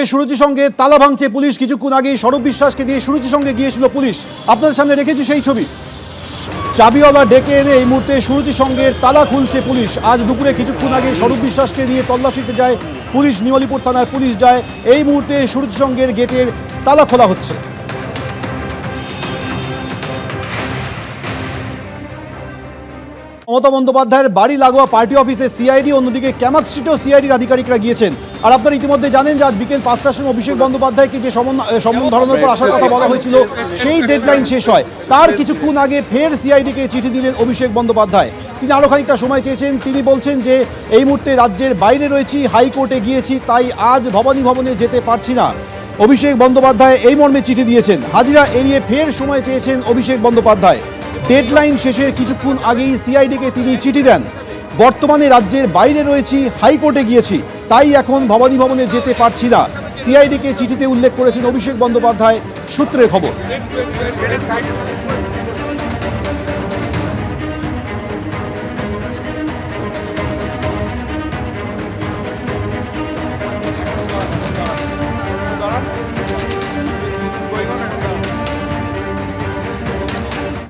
সুরুচির সঙ্গে তালা ভাঙছে পুলিশ। কিছুক্ষণ আগে সৌরভ বিশ্বাসকে দিয়ে সুরুচির সঙ্গে গিয়েছিল পুলিশ। আপনাদের সামনে রেখেছি সেই ছবি। চাবিওয়ালা ডেকে এনে এই মুহূর্তে সুরুচির সঙ্গে তালা খুলছে পুলিশ। আজ দুপুরে কিছুক্ষণ আগে সৌরভ বিশ্বাসকে দিয়ে তল্লাশিতে যায় পুলিশ, নিউ-আলিপুর থানার পুলিশ যায়। এই মুহূর্তে সুরুচির সঙ্গের গেটের তালা খোলা হচ্ছে। মমতা বন্দ্যোপাধ্যায়ের বাড়ি লাগোয়া পার্টি অফিসে সিআইডি, অন্যদিকে ক্যামাক স্ট্রিটেও সিআইডির আধিকারিকরা গিয়েছেন। আর আপনারা ইতিমধ্যে জানেন যে আজ বিকেল 5টার সময় অভিষেক বন্দ্যোপাধ্যায়কে যে সমন ধরানোর পর আসার কথা বলা হয়েছিল, সেই ডেডলাইন শেষ হয়। তার কিছুক্ষণ আগে ফের সিআইডিকে চিঠি দিলেন অভিষেক বন্দ্যোপাধ্যায়। তিনি আরও খানিকটা সময় চেয়েছেন। তিনি বলছেন যে এই মুহূর্তে রাজ্যের বাইরে রয়েছি, হাইকোর্টে গিয়েছি, তাই আজ ভবানী ভবনে যেতে পারছি না। অভিষেক বন্দ্যোপাধ্যায় এই মর্মে চিঠি দিয়েছেন। হাজিরা এড়িয়ে ফের সময় চেয়েছেন অভিষেক বন্দ্যোপাধ্যায়। ডেডলাইন শেষের কিছুক্ষণ আগেই সিআইডিকে তিনি চিঠি দেন। বর্তমানে রাজ্যের বাইরে রয়েছি, হাইকোর্টে গিয়েছি, তাই এখন ভবানী ভবনে যেতে পারছি না। সিআইডিকে চিঠিতে উল্লেখ করেছেন অভিষেক বন্দ্যোপাধ্যায়, সূত্রের খবর।